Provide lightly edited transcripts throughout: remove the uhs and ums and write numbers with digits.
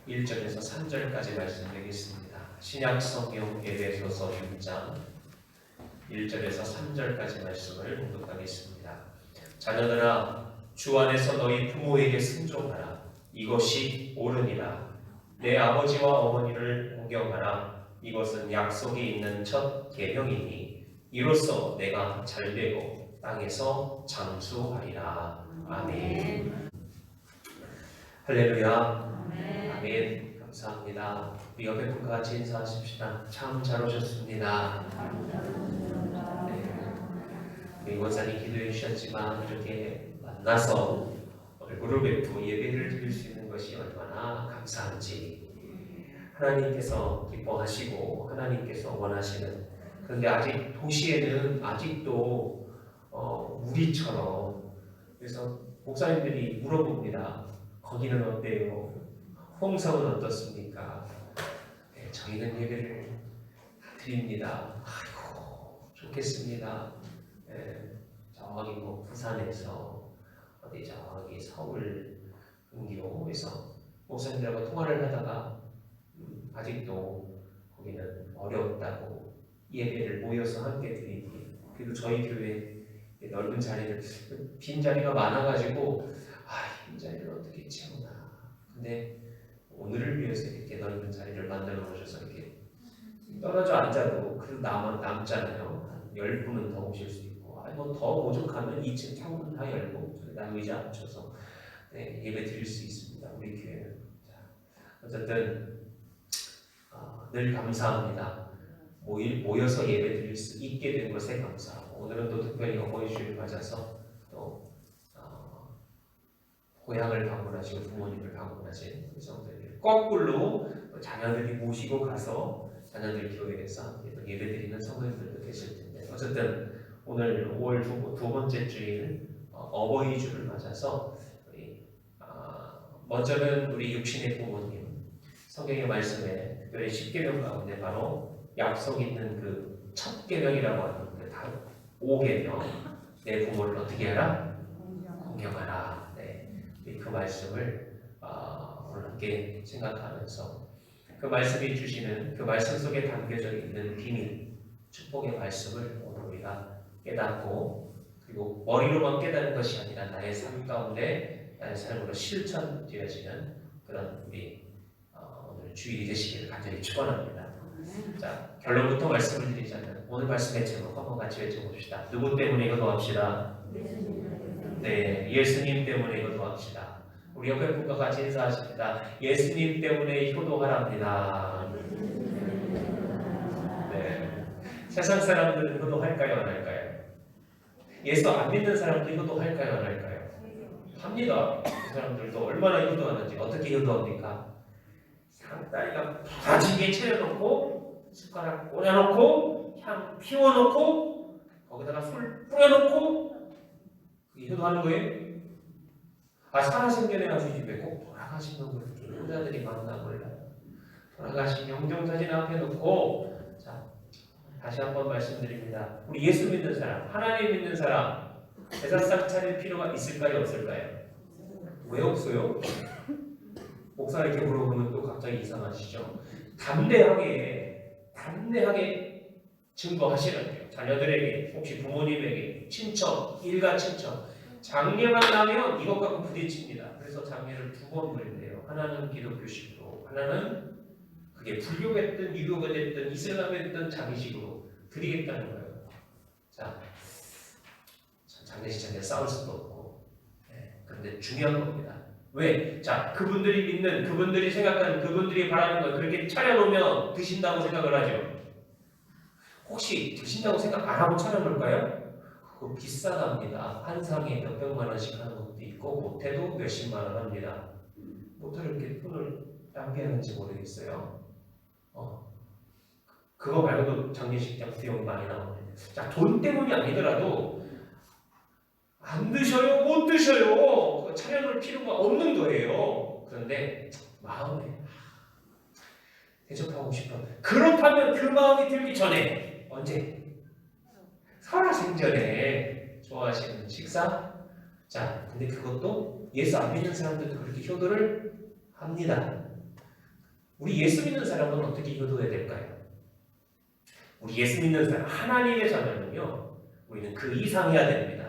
1절에서 3절까지 말씀드리겠습니다. 신약성경 에베소서 6장 1절에서 3절까지 말씀을 공독하겠습니다. 자녀들아, 주 안에서 너희 부모에게 순종하라. 이것이 옳으니라. 내 아버지와 어머니를 공경하라. 이것은 약속이 있는 첫 계명이니 이로써 내가 잘되고 땅에서 장수하리라. 아멘. 할렐루야. 아멘. 감사합니다. 우리 옆에 분과 같이 인사하십시다. 참 잘 오셨습니다. 우리 원사님 기도해 주셨지만 이렇게 만나서 얼굴을 뵙고 예배를 드릴 수 있는 것이 얼마나 감사한지 하나님께서 기뻐하시고 하나님께서 원하시는, 그런데 아직 도시에는 아직도 우리처럼, 그래서 목사님들이 물어봅니다. 거기는 어때요? 홍성은 어떻습니까? 네, 저희는 예배를 드립니다. 아이고 좋겠습니다. 네, 저기 뭐 부산에서 어디 저기 서울 근교에서 목사님들하고 통화를 하다가 아직도 거기는 어렵다고 예배를 모여서 함께 드리기, 그리고 저희 교회 넓은 자리를, 빈 자리가 많아가지고 이 자리를 어떻게 채우나. 근데 오늘을 위해서 이렇게 넓은 자리를 만들어 놓으셔서 이렇게 떨어져 앉아도 그래도 남잖아요. 한 10분은 더 오실 수 있고, 뭐 더 부족하면 2층 창문 다 열고 저기다 의자 붙여서 예배 드릴 수 있습니다. 우리 교회는. 어쨌든 늘 감사합니다. 모여서 예배드릴 수 있게 된 것에 감사하고 오늘은 또 특별히 어버이 주일을 맞아서 또 고향을 방문하시고 부모님을 방문하신 우리 성도님들 거꾸로 자녀들이 모시고 가서 자녀들 교회에서 함께 또 예배드리는 성도님들도 계실 텐데 어쨌든 오늘 5월 두 번째 주일 어버이 주를 맞아서 우리 먼저는 우리 육신의 부모님 성경의 말씀에 특별히 10계명 가운데 바로 약속 있는 그 첫 계명이라고 하는 그 5계명 내 부모를 어떻게 하라? 공경하라. 네. 그 말씀을 오늘 함께 생각하면서 그 말씀이 주시는 그 말씀 속에 담겨져 있는 비밀 축복의 말씀을 오늘 우리가 깨닫고 그리고 머리로만 깨닫는 것이 아니라 나의 삶 가운데 나의 삶으로 실천되어지는 그런 우리 오늘 주일이 되시기를 간절히 축원합니다. 자, 결론부터 말씀을 드리자면 오늘 말씀의 제목 한번 같이 외쳐봅시다. 누구 때문에 기도합시다. 네, 예수님 때문에 기도합시다. 우리 옆에 분과 같이 인사하십니다. 예수님 때문에 효도하랍니다. 네, 세상 사람들은 효도할까요, 안 할까요? 예수 안 믿는 사람들이 효도할까요, 안 할까요? 합니다. 그 사람들도 얼마나 효도하는지 어떻게 효도합니까? 상다리가 바지게 차려놓고 숟가락 꽂아놓고 향 피워놓고 거기다가 술 뿌려놓고 그게 효도하는 거예요? 살아생전에 가시지 왜 꼭 돌아가신 분 그렇게 효자들이 많나 몰라요. 돌아가신 영정사진 앞에 놓고 자 다시 한번 말씀드립니다. 우리 예수 믿는 사람, 하나님 믿는 사람 제사상 차릴 필요가 있을까요, 없을까요? 왜 없어요? 목사 이렇게 물어보면 또 갑자기 이상하시죠? 담대하게 증거하시라고요. 자녀들에게, 혹시 부모님에게, 친척, 일가 친척 장례만 나면 이것 갖고 부딪힙니다. 그래서 장례를 두 번 드린대요. 하나는 기독교식으로, 하나는 그게 불교가 됐든 유교가 됐든 이슬람이 됐든 장례식으로 드리겠다는 거예요. 자, 장례식장에 싸울 수도 없고, 그런데 중요한 겁니다. 왜? 자, 그분들이 믿는, 그분들이 생각하는, 그분들이 바라는 걸 그렇게 차려놓으면 드신다고 생각을 하죠. 혹시 드신다고 생각 안 하고 차려놓을까요? 그거 비싸답니다. 한 상에 몇백만 원씩 하는 것도 있고 못해도 몇십만 원 합니다. 어떻게 이렇게 돈을 낭비하는지 모르겠어요. 그거 말고도 장례식장 비용이 많이 나오는데 자, 돈 때문이 아니더라도 안 드셔요? 못 드셔요? 차려놓을 필요가 없는 거예요. 그런데 마음에 대접하고 싶어. 그렇다면 그 마음이 들기 전에 언제? 살아생전에 좋아하시는 식사? 자, 근데 그것도 예수 안 믿는 사람들도 그렇게 효도를 합니다. 우리 예수 믿는 사람은 어떻게 효도해야 될까요? 우리 예수 믿는 사람, 하나님의 자녀는요, 우리는 그 이상 해야 됩니다.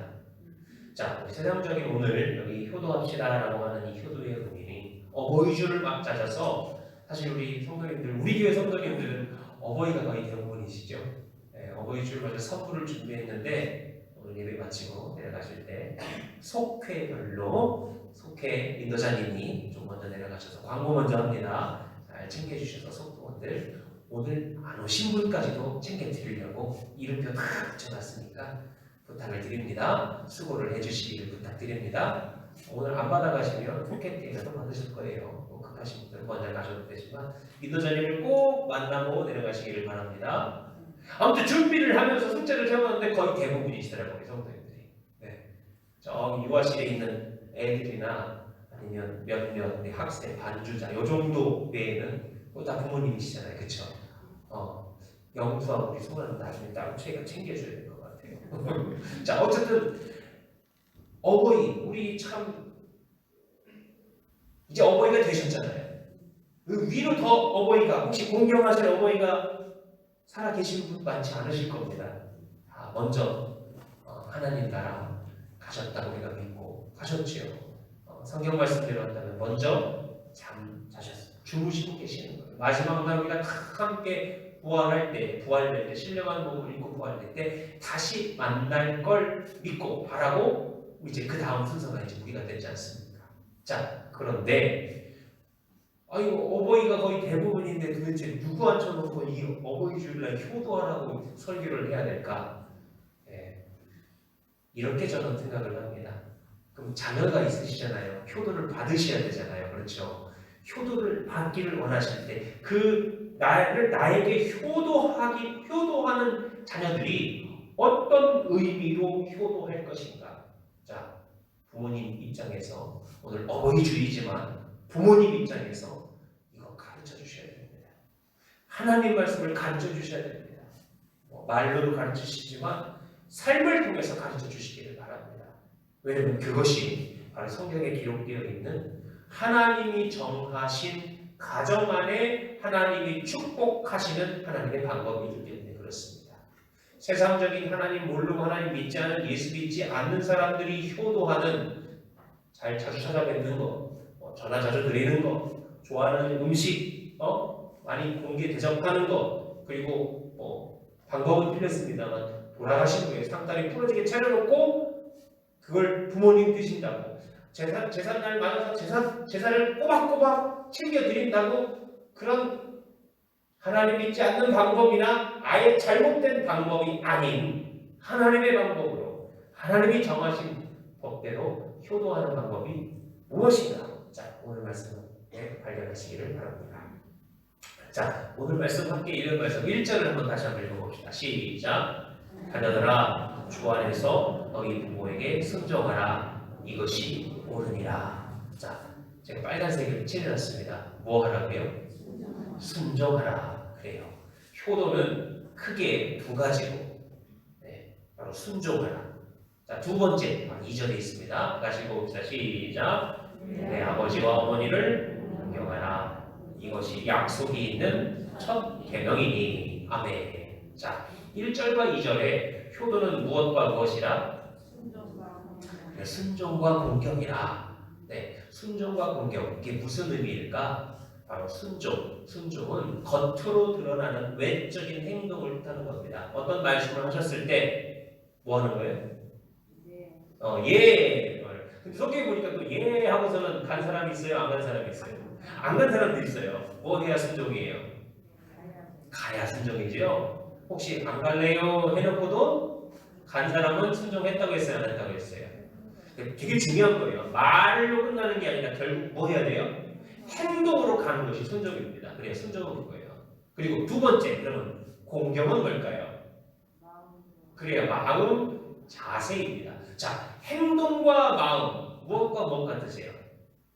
자, 세상적인 오늘 여기 효도합시다라고 하는 이 효도의 의미, 어버이주를 막 찾아서 사실 우리 성도님들, 우리 교회 성도님들은 어버이가 거의 대부분이시죠. 어버이주를 맞아 선물을 준비했는데 오늘 예배 마치고 내려가실 때 속회별로 속회 인도자님이 좀 먼저 내려가셔서 광고 먼저 합니다. 잘 챙겨주셔서 속도원들 오늘 안 오신 분까지도 챙겨드리려고 이름표 다 붙여놨으니까 부탁을 드립니다. 수고를 해주시기를 부탁드립니다. 오늘 안 받아가시면 포켓 때라도 받으실 거예요. 급하신 분들은 먼저 가셔도 되지만 인도자님을 꼭 만나고 내려가시기를 바랍니다. 아무튼 준비를 하면서 숫자를 세웠는데 거의 대부분이시더라고요, 성도님들이. 네. 저기 유아실에 있는 애들이나 아니면 몇몇 학생, 반주자 요 정도 외에는 다 부모님이시잖아요, 그렇죠? 영수하고 우리 소원은 나중에 따로 챙겨줘야 될 것 같아요. 자, 어쨌든 어버이, 우리 참 이제 어버이가 되셨잖아요. 그 위로 더 어버이가, 혹시 공경하실 어버이가 살아계신 분 많지 않으실 겁니다. 먼저 하나님 나라 가셨다고 우리가 믿고 가셨지요. 성경 말씀대로 한다면 먼저 잠 자셨어요. 주무시고 계시는 거예요. 마지막 날 우리가 다 함께 부활할 때, 부활될 때, 신령한 몸을 입고 부활될 때 다시 만날 걸 믿고 바라고 이제 그 다음 순서가 이제 우리가 되지 않습니까? 자, 그런데 아이고 어버이가 거의 대부분인데 도대체 누구 앉혀놓고 이 어버이 주일날 효도하라고 설교를 해야 될까? 예, 이렇게 저는 생각을 합니다. 그럼 자녀가 있으시잖아요. 효도를 받으셔야 되잖아요. 그렇죠? 효도를 받기를 원하실 때 그 나에게 효도하는 자녀들이 어떤 의미로 효도할 것인가? 자, 부모님 입장에서 오늘 어버이 주이지만 부모님 입장에서 이거 가르쳐 주셔야 됩니다. 하나님 말씀을 가르쳐 주셔야 됩니다. 말로도 가르치시지만 삶을 통해서 가르쳐 주시기를 바랍니다. 왜냐하면 그것이 바로 성경에 기록되어 있는 하나님이 정하신 가정 안에 하나님이 축복하시는 하나님의 방법이기 때문에 그렇습니다. 세상적인 하나님 모르고 하나님 믿지 않은 예수 믿지 않는 사람들이 효도하는 자주 찾아뵙는 거, 전화 자주 드리는 거, 좋아하는 음식, 많이 공개 대접하는 거, 그리고 방법은 틀렸습니다만 돌아가신 후에 상다리 부러지게 차려놓고 그걸 부모님 드신다고 제삿날 맞아서 제사를 꼬박꼬박 챙겨드린다고 그런 하나님 믿지 않는 방법이나 아예 잘못된 방법이 아닌 하나님의 방법으로 하나님이 정하신 법대로 효도하는 방법이 무엇인가? 자, 오늘 말씀을 발견하시기를 바랍니다. 자, 오늘 말씀 함께 읽은 말씀 1절을 한번 다시 한번 읽어봅시다. 시작. 자녀들아 주 안에서 너희 부모에게 순종하라. 이것이 옳으니라. 자, 제가 빨간색을 칠해놨습니다. 뭐 하라고요? 순종하라. 그래요. 효도는 크게 두 가지로 바로 순종하라. 자, 두 번째 2절에 있습니다. 다시 읽어봅시다. 시작. 내 아버지와 어머니를 존경하라. 이것이 약속이 있는 첫 계명이니. 아멘. 자, 1절과 2절에 효도는 무엇과 무엇이라? 순종과 공경이라. 순종과 공경. 이게 무슨 의미일까? 바로 순종은 겉으로 드러나는 외적인 행동을 뜻하는 겁니다. 어떤 말씀을 하셨을 때 뭐 하는 거예요? 예. 근데 성경에 보니까 또 예 하고서는 간 사람이 있어요? 안 간 사람이 있어요? 안 간 사람도 있어요. 뭐 해야 순종이에요? 가야 순종이지요? 혹시 안 갈래요? 해놓고도 간 사람은 순종했다고 했어요? 안 했다고 했어요? 되게 중요한 거예요. 말로 끝나는 게 아니라 결국 뭐 해야 돼요? 행동으로 가는 것이 순종입니다. 그래야 순종은 그거예요. 그리고 두 번째, 그러면 공경은 뭘까요? 그래야 마음, 자세입니다. 자, 행동과 마음, 무엇과 무엇 같으세요?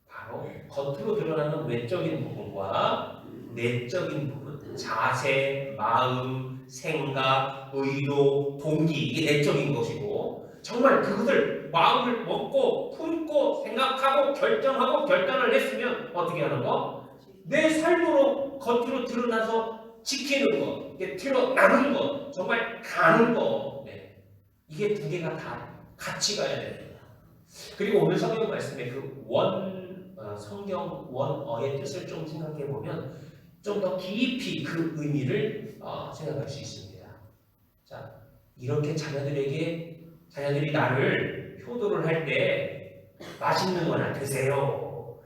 바로 겉으로 드러나는 외적인 부분과 내적인 부분, 자세, 마음, 생각, 의도, 동기, 이게 내적인 것이고 정말 그것을 마음을 먹고 품고 생각하고 결정하고 결단을 했으면 어떻게 하는 거? 내 삶으로 겉으로 드러나서 지키는 거, 드러나는 거, 정말 가는 거. 이게 두 개가 다 같이 가야 됩니다. 그리고 오늘 성경 말씀에 그 성경 원어의 뜻을 좀 생각해 보면 좀 더 깊이 그 의미를 생각할 수 있습니다. 자, 이렇게 자녀들이 나를 효도를 할 때 맛있는 거나 드세요.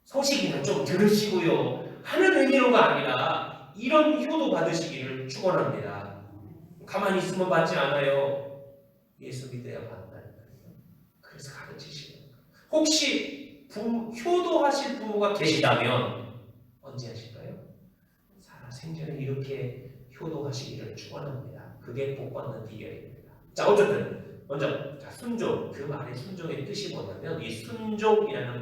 소식이나 좀 들으시고요. 하는 의미로가 아니라 이런 효도 받으시기를 축원합니다. 가만히 있으면 받지 않아요. 예수 믿어야 받는다니까요. 그래서 가르치시는 거예요. 혹시 효도하실 부모가 계시다면 언제 하실까요? 살아생전에 이렇게 효도하시기를 축원합니다. 그게 복받는 비결입니다. 자, 어쨌든 먼저 순종, 그 말의 순종의 뜻이 뭐냐면 이 순종이라는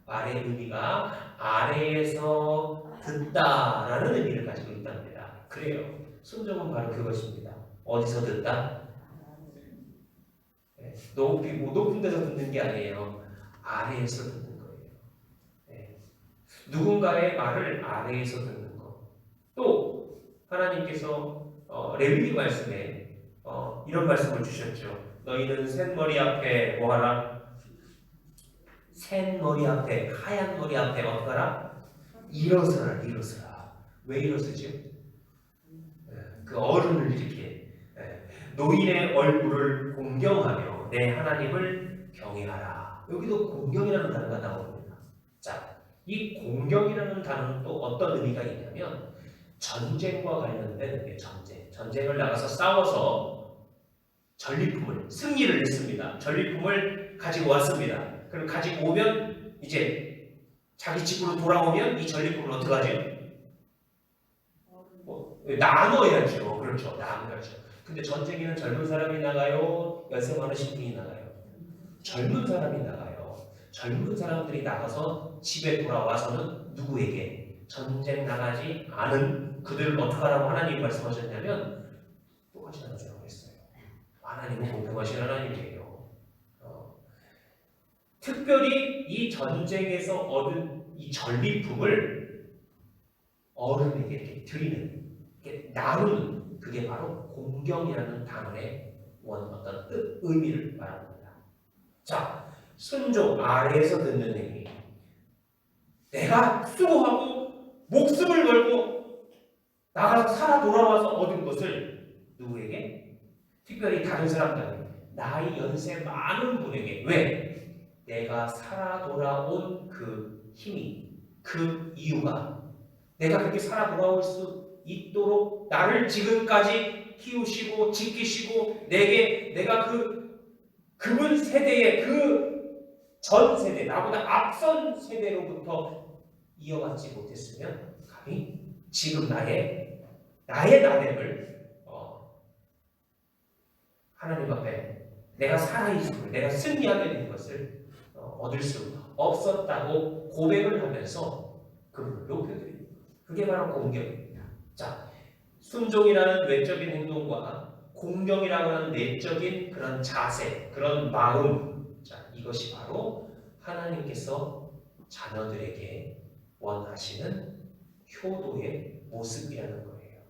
말의 의미가 아래에서 듣다라는 의미를 가지고 있답니다. 그래요. 순종은 바로 그것입니다. 어디서 듣다? 높은 데서 듣는 게 아니에요. 아래에서 듣는 거예요. 누군가의 말을 아래에서 듣는 거. 또 하나님께서 레위기 말씀에 이런 말씀을 주셨죠. 너희는 샌머리 앞에 뭐하라? 샌머리 앞에, 하얀 머리 앞에 어떡하라? 일어서라. 왜 일어서죠? 그 어른을 이렇게 노인의 얼굴을 공경하며 내 하나님을 경외하라. 여기도 공경이라는 단어가 나옵니다. 자, 이 공경이라는 단어는 또 어떤 의미가 있냐면 전쟁과 관련된 의미예요. 전쟁을 나가서 싸워서 전리품을 승리를 했습니다. 전리품을 가지고 왔습니다. 그럼 가지고 오면 이제 자기 집으로 돌아오면 이 전리품을 어떻게 하죠? 나눠야죠. 그렇죠. 나눠야죠. 근데 전쟁에는 젊은 사람이 나가요? 연세 많으신 분이 나가요? 젊은 사람이 나가요. 젊은 사람들이 나가서 집에 돌아와서는 누구에게? 전쟁 나가지 않은 그들을 어떻게 하라고 하나님이 말씀하셨냐면 똑같이 나눠주라고 했어요. 하나님은 공평하신 하나님이에요. 특별히 이 전쟁에서 얻은 이 전리품을 어른에게 이렇게 드리는, 이렇게 나누는, 그게 바로 공경이라는 단어의 어떤 의미를 말합니다. 자, 순종, 아래에서 듣는 의미. 내가 수고하고 목숨을 걸고 나가서 살아 돌아와서 얻은 것을 누구에게? 특별히 다른 사람들에게, 나이 연세 많은 분에게. 왜? 내가 살아 돌아온 그 힘이, 그 이유가 내가 그렇게 살아 돌아올 수 있도록 나를 지금까지 키우시고 지키시고 내가 그분 세대의 그 전 세대, 나보다 앞선 세대로부터 이어받지 못했으면 감히 지금 나의 나됨을 하나님 앞에 내가 살아있음을, 내가 승리하게 된 것을 얻을 수 없었다고 고백을 하면서 그분을 높여드립니다. 그게 바로 공경입니다. 자, 순종이라는 외적인 행동과 공경이라고 하는 내적인 그런 자세, 그런 마음, 자, 이것이 바로 하나님께서 자녀들에게 원하시는 효도의 모습이라는 거예요.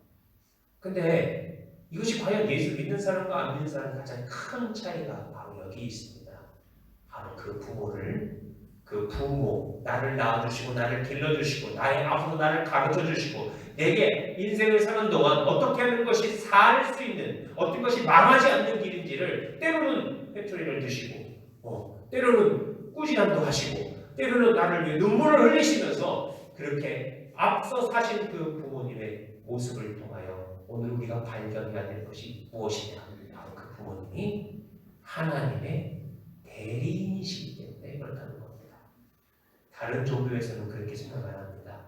근데 이것이 과연 예수 믿는 사람과 안 믿는 사람의 가장 큰 차이가 바로 여기 있습니다. 바로 그 부모, 나를 낳아주시고 나를 길러주시고 나의 앞으로 나를 가르쳐주시고 내게 인생을 사는 동안 어떻게 하는 것이 살 수 있는, 어떤 것이 망하지 않는 길인지를 때로는 회초리를 드시고 때로는 꾸지람도 하시고 때로는 나를 위해 눈물을 흘리시면서 그렇게 앞서 사신 그 부모님의 모습을 통하여 오늘 우리가 발견해야 될 것이 무엇이냐? 바로 그 부모님이 하나님의 대리인이시기 때문에 그렇다는 겁니다. 다른 종교에서는 그렇게 생각을 합니다.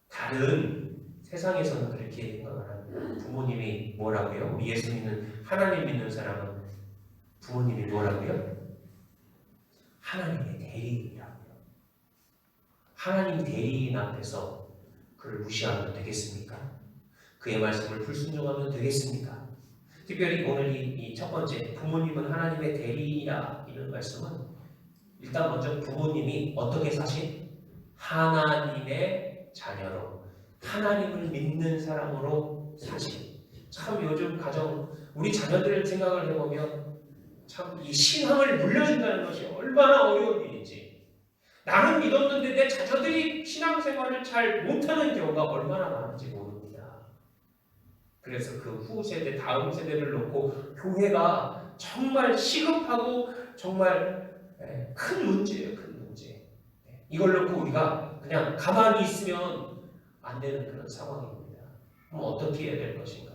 다른 세상에서는 그렇게 생각을 합니다. 부모님이 뭐라고요? 우리 예수 믿는, 하나님 믿는 사람은 부모님이 뭐라고요? 하나님의 대리인이라고요. 하나님 대리인 앞에서 그를 무시하면 되겠습니까? 그의 말씀을 불순종하면 되겠습니까? 특별히 오늘 이 첫 번째, 부모님은 하나님의 대리인이라, 이런 말씀은 일단 먼저 부모님이 어떻게 사신? 하나님의 자녀로, 하나님을 믿는 사람으로 사신. 참 요즘 가정, 우리 자녀들 생각을 해보면 참 이 신앙을 물려준다는 것이 얼마나 어려운 일인지, 나는 믿었는데 내 자녀들이 신앙생활을 잘 못하는 경우가 얼마나 많은지 모릅니다. 그래서 그 후세대, 다음 세대를 놓고 교회가 정말 시급하고 정말 큰 문제예요. 큰 문제. 이걸 놓고 우리가 그냥 가만히 있으면 안 되는 그런 상황입니다. 그럼 어떻게 해야 될 것인가?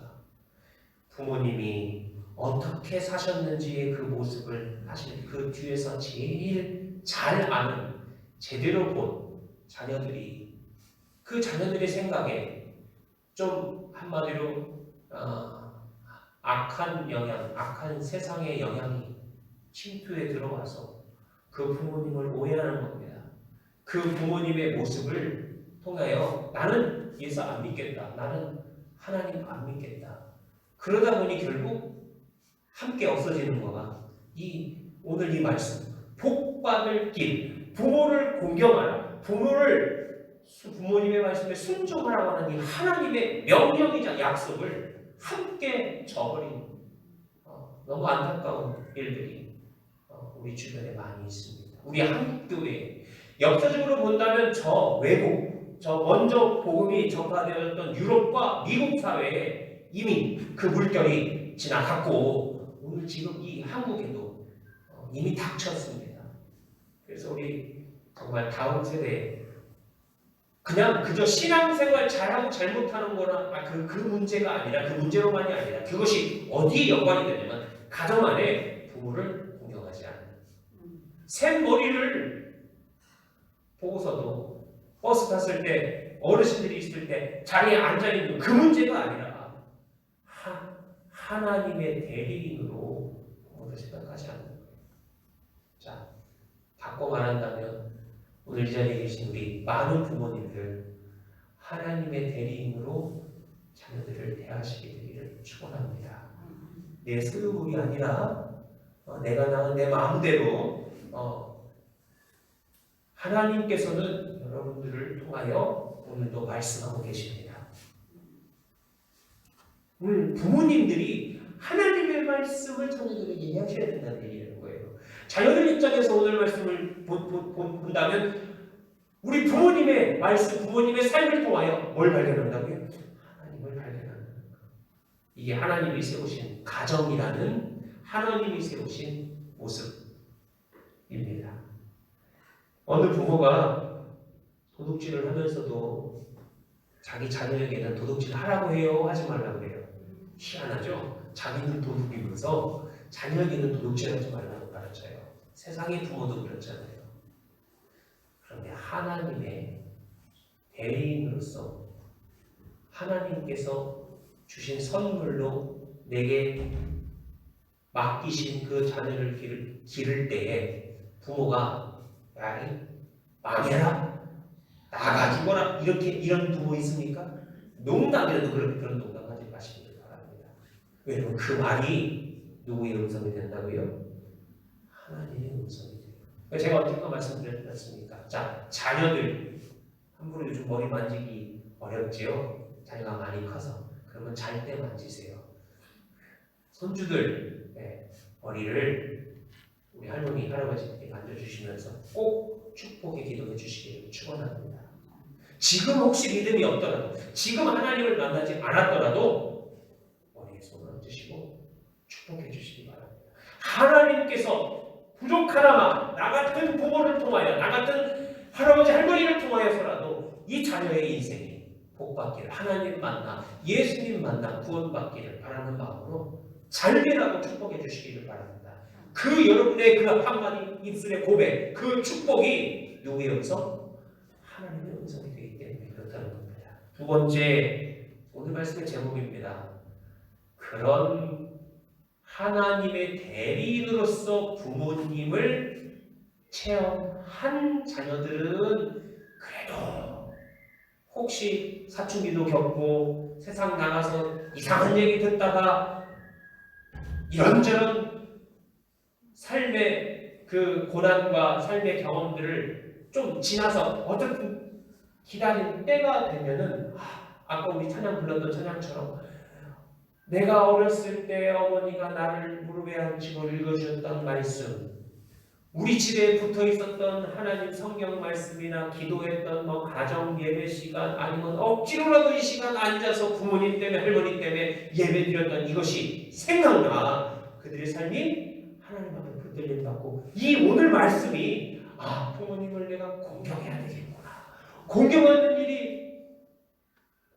부모님이 어떻게 사셨는지의 그 모습을 사실 그 뒤에서 제일 잘 아는, 제대로 본 자녀들이, 그 자녀들의 생각에 좀 한마디로 악한 영향, 악한 세상의 영향이 침투에 들어와서 그 부모님을 오해하는 겁니다. 그 부모님의 모습을 통하여 나는 예수 안 믿겠다, 나는 하나님 안 믿겠다. 그러다 보니 결국 함께 없어지는 거가 오늘 이 말씀, 복받을 길, 부모를 공경하라, 부모님의 말씀에 순종하라고 하는 이 하나님의 명령이자 약속을 함께 저버린 너무 안타까운 일들이 우리 주변에 많이 있습니다. 우리 한국교회 역사적으로 본다면 저 외국, 저 먼저 복음이 전파되었던 유럽과 미국 사회에 이미 그 물결이 지나갔고 오늘 지금 이 한국에도 이미 닥쳤습니다. 그래서 우리 정말 다음 세대에 그냥 그저 신앙생활 잘하고 잘못하는 거나 그 문제가 아니라 그 문제로만이 아니라 그것이 어디에 연관이 되냐면 가정 안에 부모를 공경하지 않는 샘머리를 보고서도 버스 탔을 때 어르신들이 있을 때 자리에 앉아있는 그 문제가 아니라 하나님의 대리인으로 부모를 생각하지 않는 거예요. 자, 바꿔 말한다면 오늘 이 자리에 계신 우리 많은 부모님들 하나님의 대리인으로 자녀들을 대하시게 되기를 축원합니다. 내 소유물이 아니라 내가 낳은 내 마음대로 하나님께서는 여러분들을 통하여 오늘도 말씀하고 계십니다. 부모님들이 하나님의 말씀을 자녀들에게 하셔야 된다는 얘기라는 거예요. 자녀들 입장에서 오늘 말씀을 본다면 우리 부모님의 말씀, 부모님의 삶을 통하여 뭘 발견한다고요? 하나님을 발견하는 것. 이게 하나님이 세우신 가정이라는 하나님이 세우신 모습입니다. 어느 부모가 도둑질을 하면서도 자기 자녀에게는 도둑질 하라고 해요? 하지 말라고 해요? 희한하죠? 자기는 도둑이면서 자녀에게는 도둑질 하지 말라고 가르쳐요. 세상의 부모도 그렇잖아요. 그런데 하나님의 대리인으로서 하나님께서 주신 선물로 내게 맡기신 그 자녀를 기를 때에 부모가 야, 망해라, 나가 죽어라 이런 부모 있습니까? 농담이라도 그런 농담하지 마시길 바랍니다. 왜냐면 그 말이 누구의 음성이 된다고요? 하나님의 음성이 돼요. 제가 언젠가 말씀드렸지 않습니까? 자, 자녀들 함부로 요즘 머리 만지기 어렵지요? 자녀가 많이 커서. 그러면 잘 때 만지세요. 손주들 머리를 우리 할머니, 할아버지께 만져주시면서 꼭 축복의 기도해 주시기를 축원합니다. 지금 혹시 믿음이 없더라도, 지금 하나님을 만나지 않았더라도 머리에 손을 얹으시고 축복해 주시기 바랍니다. 하나님께서 부족하나마 나 같은 부모를 통하여, 나 같은 할아버지, 할머니를 통하여서라도 이 자녀의 인생이 복받기를, 하나님 만나, 예수님 만나 구원받기를 바라는 마음으로 잘되라고 축복해 주시기를 바랍니다. 그 여러분의 그 한마디 입술의 고백, 그 축복이 누구의 음성? 하나님의 음성이 되기 때문에 그렇다는 겁니다. 두 번째, 오늘 말씀의 제목입니다. 그런 하나님의 대리인으로서 부모님을 체험한 자녀들은 그래도 혹시 사춘기도 겪고 세상 나가서 이상한 얘기 듣다가 이런저런 삶의 그 고난과 삶의 경험들을 좀 지나서 어쨌든 기다린 때가 되면은 아까 우리 찬양 불렀던 찬양처럼 내가 어렸을 때 어머니가 나를 무릎에 앉히고 읽어주셨던 말씀, 우리 집에 붙어 있었던 하나님 성경 말씀이나 기도했던 가정 예배 시간, 아니면 억지로라도 이 시간 앉아서 부모님 때문에 할머니 때문에 예배 드렸던 이것이 생각나. 그들의 삶이 하나님 앞에 붙들림 받고 이 오늘 말씀이 부모님을 내가 공경해야 되겠구나, 공경하는 일이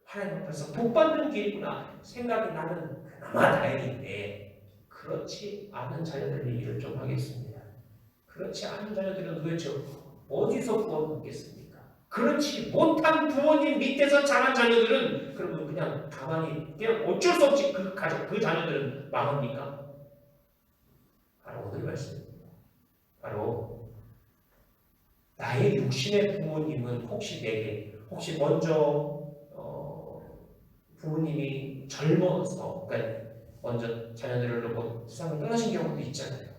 하나님 앞에서 복받는 길이구나 생각이 나는 그나마 다행인데, 그렇지 않은 자녀들 얘기를 좀 하겠습니다. 그렇지 않은 자녀들은 도대체 어디서 구원받겠습니까? 그렇지 못한 부모님 밑에서 자란 자녀들은 그러면 그냥 가만히 그냥 어쩔 수 없이 그 자녀들은 망합니까? 바로 오늘 말씀입니다. 바로 나의 육신의 부모님은 혹시 내게, 혹시 먼저 부모님이 젊어서, 그러니까 먼저 자녀들을 놓고 세상을 떠나신 경우도 있잖아요.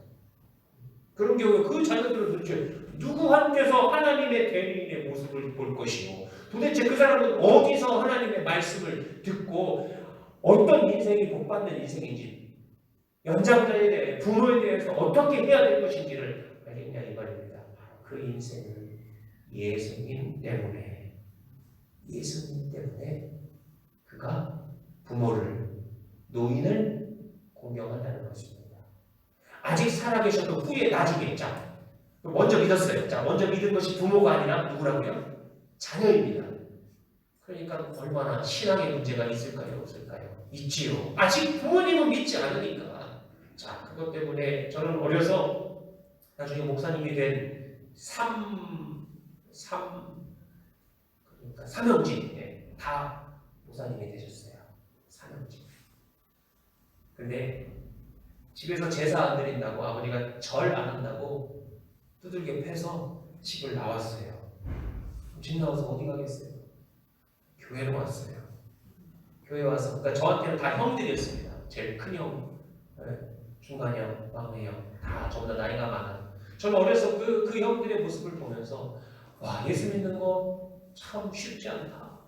그런 경우에 그 자녀들은 도대체 누구한테서 하나님의 대리인의 모습을 볼 것이고, 도대체 그 사람은 어디서 하나님의 말씀을 듣고 어떤 인생이 복받는 인생인지, 연장자에 대해 부모에 대해서 어떻게 해야 될 것인지를 알겠냐 이 말입니다. 그 인생은 예수님 때문에 그가 부모를, 노인을 공경한다는 것입니다. 아직 살아계셔도 후에 나중에 먼저 믿었어요. 자, 먼저 믿은 것이 부모가 아니라 누구라고요? 자녀입니다. 그러니까 얼마나 신앙의 문제가 있을까요? 없을까요? 있지요. 아직 부모님은 믿지 않으니까. 자, 그것 때문에 저는 어려서 나중에 목사님이 된 그러니까 삼형제 다 목사님이 되셨어요. 삼형제. 근데 집에서 제사 안 드린다고 아버지가 절 안 한다고 두들겨 패서 집을 나왔어요. 집 나와서 어디 가겠어요? 교회로 왔어요. 교회 와서, 그러니까 저한테는 다 형들이었습니다. 제일 큰 형, 중간 형, 막내 형, 다 저보다 나이가 많아요. 저는 어려서 그 형들의 모습을 보면서 와, 예수 믿는 거 참 쉽지 않다.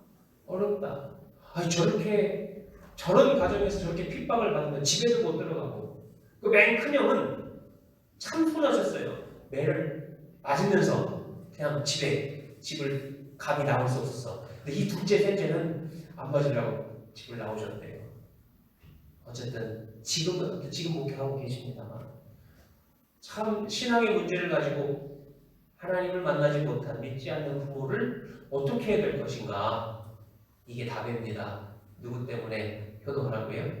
어렵다. 아니, 저런 가정에서 저렇게 핍박을 받으면 집에도 못 들어가고, 그 맨 큰 형은 참 순하셨어요. 매를 맞으면서 그냥 집을 감히 나올 수 없었어. 근데 이 둘째, 셋째는 안 맞으려고 집을 나오셨대요. 어쨌든 지금 목회하고 계십니다만 참 신앙의 문제를 가지고 하나님을 만나지 못한 믿지 않는 부모를 어떻게 해야 될 것인가? 이게 답입니다. 누구 때문에 효도하라고요?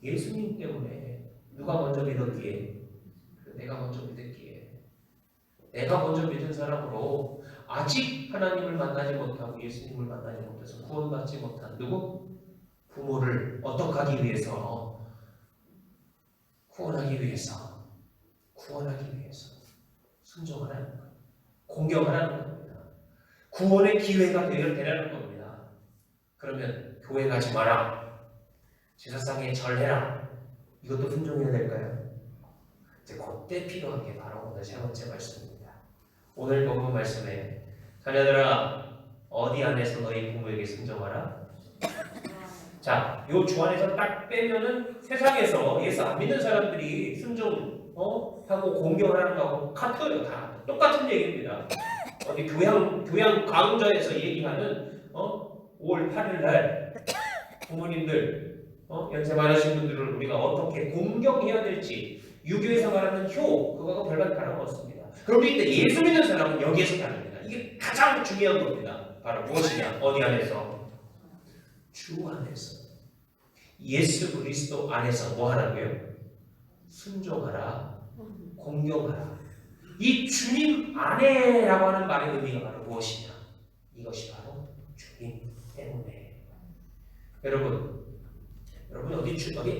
예수님 때문에. 누가 먼저 믿었기에? 내가 먼저 믿었기에. 내가 먼저 믿은 사람으로 아직 하나님을 만나지 못하고 예수님을 만나지 못해서 구원받지 못한 누구? 부모를 어떻게 하기 위해서? 구원하기 위해서 순종하라는 거예요. 공경하라는 겁니다. 구원의 기회가 되라는 겁니다. 그러면 교회 가지 마라. 제사상에 절해라. 이것도 순종해야 될까요? 이제 그때 필요한 게 바로 오늘 세 번째 말씀입니다. 오늘 본문 말씀에 자녀들아 어디 안에서 너희 부모에게 순종하라. 자, 요 주 안에서 딱 빼면은 세상에서 예수 안 믿는 사람들이 순종하고 공경하라는 거하고 같아요. 다 똑같은 얘기입니다. 어디 교양 강좌에서 얘기하는 5월 8일 날 부모님들 연세 많으신 분들을 우리가 어떻게 공경해야 될지 유교에서 말하는 그거하고 별반 다름없습니다. 그런데 예수 믿는 사람은 여기에서 다릅니다. 이게 가장 중요한 겁니다. 바로 무엇이냐? 어디 안에서? 주 안에서. 예수 그리스도 안에서 뭐 하라고요? 순종하라. 공경하라. 이 주님 안에라고 하는 말의 의미가 바로 무엇이냐? 이것이 바로 주님 때문에. 여러분 어디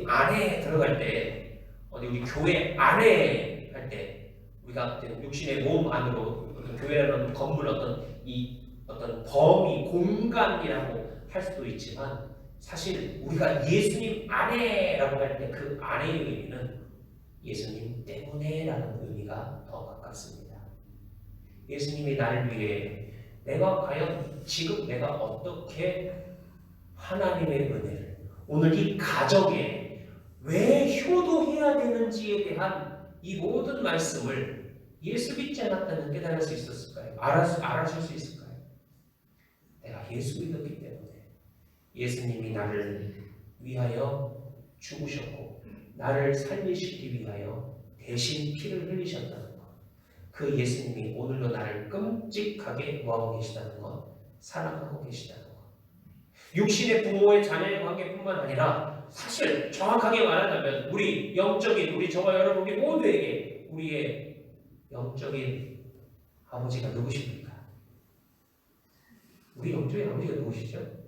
안에 들어갈 때, 어디 우리 교회 안에 할 때, 우리가 육신의 몸 안으로 교회라는 건물 어떤 범위, 공간이라고 할 수도 있지만, 사실 우리가 예수님 안에라고 할 때 그 안의 의미는 예수님 때문에라는 의미가 더 가깝습니다. 예수님이 나를 위해 내가 과연 지금 내가 어떻게 하나님의 은혜를 오늘 이 가정에 왜 효도해야 되는지에 대한 이 모든 말씀을 예수 믿지 않았다면 깨달을 수 있었을까요? 알아실 수 있을까요? 내가 예수 믿었기 때문에 예수님이 나를 위하여 죽으셨고 나를 살리시기 위하여 대신 피를 흘리셨다는 것, 그 예수님이 오늘도 나를 끔찍하게 뭐하고 계시다는 것, 사랑하고 계시다는 것. 육신의 부모의 자녀의 관계뿐만 아니라 사실 정확하게 말하자면 우리 저와 여러분 우리 모두에게 우리의 영적인 아버지가 누구십니까? 우리 영적인 아버지가 누구시죠?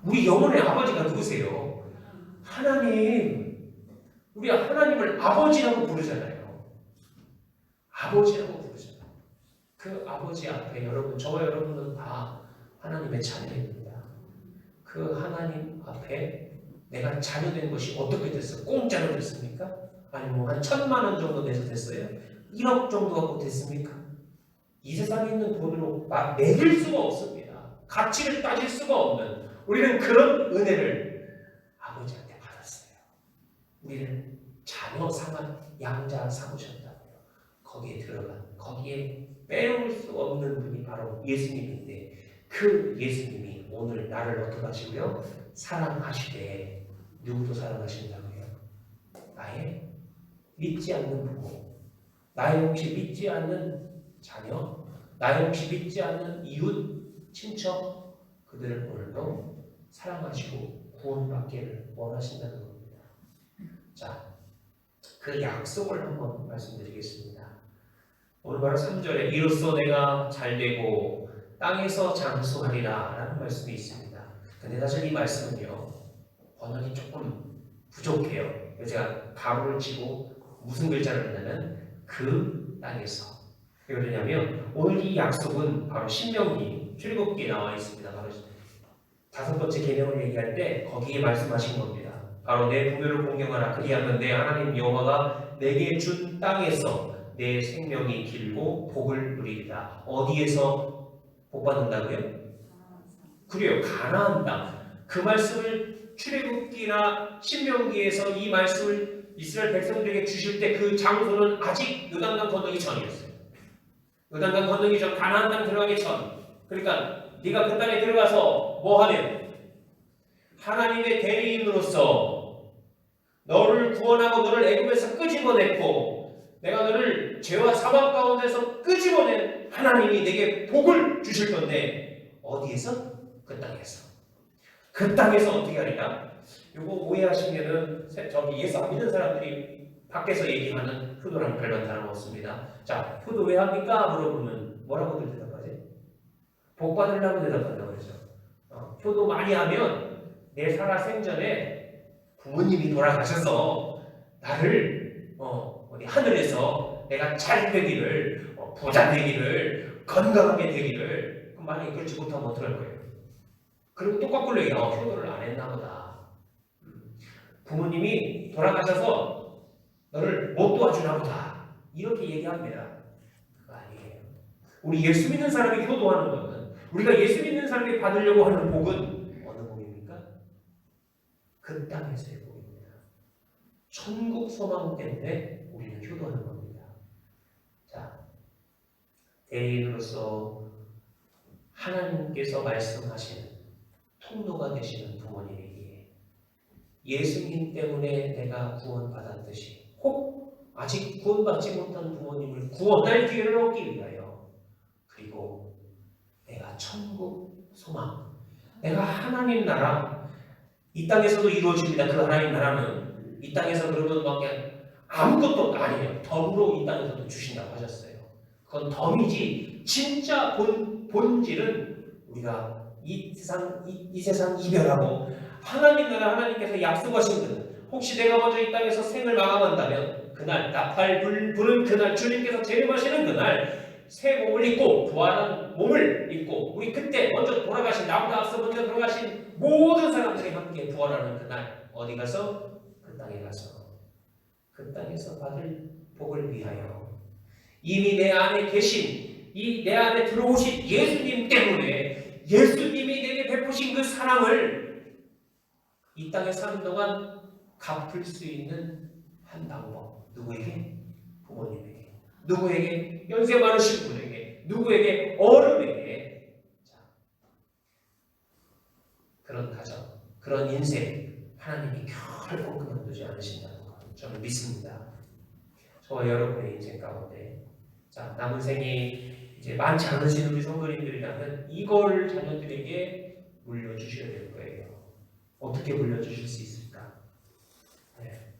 우리 영혼의 아버지가 누구세요? 하나님. 우리가 하나님을 아버지라고 부르잖아요. 아버지라고 부르잖아요. 그 아버지 앞에 저와 여러분은 다 하나님의 자녀입니다. 그 하나님 앞에 내가 자녀된 것이 어떻게 됐어요? 공짜로 됐습니까? 아니면 한 1,000만 원 정도 내서 됐어요? 1억 정도 갖고 됐습니까? 이 세상에 있는 돈으로 매길 수가 없습니다. 가치를 따질 수가 없는 우리는 그런 은혜를 아버지한테 받았어요. 우리를 자녀 양자 삼으셨다고요. 거기에 빼놓을 수 없는 분이 바로 예수님인데, 그 예수님이 오늘 나를 어떻게 하시고요? 사랑하시되. 누구도 사랑하신다고요? 나의 믿지 않는 부모, 나의 혹시 믿지 않는 자녀, 나의 혹시 믿지 않는 이웃, 친척, 그들을 오늘도 사랑하시고 구원받기를 원하신다는 겁니다. 자, 그 약속을 한번 말씀드리겠습니다. 오늘 바로 3절에 이로써 내가 잘되고 땅에서 장수하리라 라는 말씀이 있습니다. 근데 사실 이 말씀은요, 번역이 조금 부족해요. 그래서 제가 가로를 치고 무슨 글자를 했냐면 그 땅에서. 왜 그러냐면 오늘 이 약속은 바로 신명기 출애굽기에 나와 있습니다. 바로 5번째 계명을 얘기할 때 거기에 말씀하신 겁니다. 바로 내 부모를 공경하라. 그리하면 내 하나님 여호와가 내게 준 땅에서 내 생명이 길고 복을 누리리라. 어디에서 복 받는다고요? 그래요. 가나안 땅. 그 말씀을 출애굽기나 신명기에서 이 말씀을 이스라엘 백성들에게 주실 때 그 장소는 아직 요단강 건너기 전이었어요. 요단강 건너기 전, 가나안 땅 들어가기 전. 그러니까 네가 그 땅에 들어가서 뭐 하면 하나님의 대리인으로서 너를 구원하고 너를 애굽에서 끄집어냈고 내가 너를 죄와 사망 가운데서 끄집어낸 하나님이 내게 복을 주실 건데 어디에서? 그 땅에서. 그 땅에서 어떻게 하리라? 요거 오해하시면은 저기 예수 안 믿는 사람들이 밖에서 얘기하는 효도랑 별반 다름없습니다. 자, 효도 왜 합니까? 물어보면 뭐라고들 대답하지? 복 받으려고 대답한다고 그러죠. 효도 많이 하면 내 살아 생전에 부모님이 돌아가셔서 나를 어디 하늘에서 내가 잘 되기를 부자 되기를 건강하게 되기를 만약에 그렇지 못하면 어떡할 거예요? 그리고 또 거꾸로 얘기해요. 효도를 안 했나 보다. 부모님이 돌아가셔서 너를 못 도와주나 보다. 이렇게 얘기합니다. 그거 아니에요. 우리 예수 믿는 사람이 효도하는 것은 우리가 예수 믿는 사람이 받으려고 하는 복은 어느 복입니까? 그 땅에서의 복입니다. 천국 소망 때문에 우리는 효도하는 겁니다. 자, 대리인으로서 하나님께서 말씀하시는 통로가 되시는 부모님에게 예수님 때문에 내가 구원받았듯이 혹 아직 구원받지 못한 부모님을 구원할 기회를 얻기 위하여 그리고 내가 천국 소망 내가 하나님 나라 이 땅에서도 이루어집니다. 그 하나님 나라는 이 땅에서 그러면 막 아무것도 아니에요. 덤으로 이 땅에서도 주신다고 하셨어요. 그건 덤이지 진짜 본질은 우리가 이 세상 이별하고 하나님 나라 하나님께서 약속하신 것 혹시 내가 먼저 이 땅에서 생을 마감한다면 그날 나팔 부는 그날 주님께서 재림하시는 그날 새 몸을 입고 부활한 몸을 입고 우리 그때 먼저 돌아가신 나보다 앞서 먼저 돌아가신 모든 사람들이 함께 부활하는 그날 어디 가서? 그 땅에 가서 그 땅에서 받을 복을 위하여 이미 내 안에 계신 이 내 안에 들어오신 예수님 때문에 예수님이 내게 베푸신 그 사랑을 이 땅에 사는 동안 갚을 수 있는 한 방법. 누구에게? 부모님에게. 누구에게? 연세 많으신 분에게. 누구에게? 어른에게. 자, 그런 가정, 그런 인생 하나님이 결코 그만두지 않으신다는 것 저는 믿습니다. 저와 여러분의 인생 가운데 자, 남은 생이 이제 많지 않으신 우리 성도님들이라면 이걸 자녀들에게 물려주셔야 될 거예요. 어떻게 물려주실 수 있을까? 네.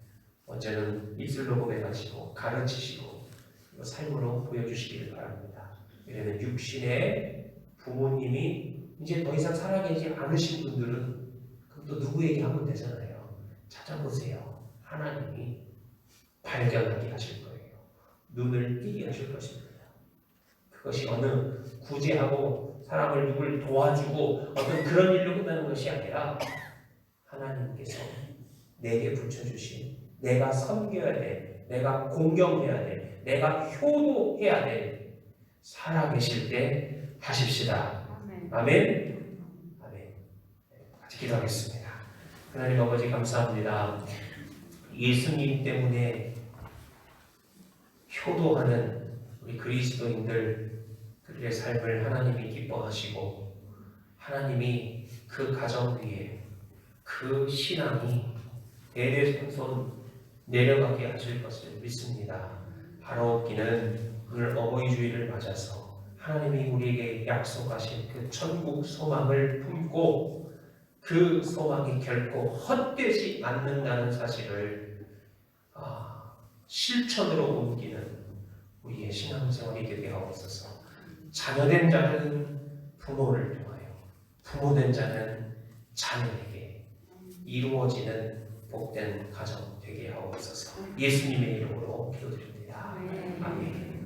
먼저는 입술로 고백하시고 가르치시고 삶으로 보여주시기를 바랍니다. 왜냐하면 육신의 부모님이 이제 더 이상 살아계시지 않으신 분들은 그럼 또 누구에게 하면 되잖아요. 찾아보세요. 하나님이 발견하게 하실 거예요. 눈을 띄게 하실 것입니다. 그것이 어느 구제하고 사람을 누굴 도와주고 어떤 그런 일로 끝나는 것이 아니라 하나님께서 내게 붙여주신 내가 섬겨야 돼, 내가 공경해야 돼, 내가 효도해야 돼 살아계실 때 하십시다. 아멘. 아멘. 아멘. 같이 기도하겠습니다. 하나님 아버지 감사합니다. 예수님 때문에 효도하는 우리 그리스도인들 그들의 삶을 하나님이 기뻐하시고 하나님이 그 가정 위에 그 신앙이 대대손손 내려가게 하실 것을 믿습니다. 바라옵기는 오늘 어버이 주일을 맞아서 하나님이 우리에게 약속하신 그 천국 소망을 품고 그 소망이 결코 헛되지 않는다는 사실을 실천으로 옮기는 우리의 신앙생활이 되게 하옵소서. 자녀된 자는 부모를 통하여, 부모된 자는 자녀에게 이루어지는 복된 가정 되게 하옵소서. 예수님의 이름으로 기도드립니다. 아멘.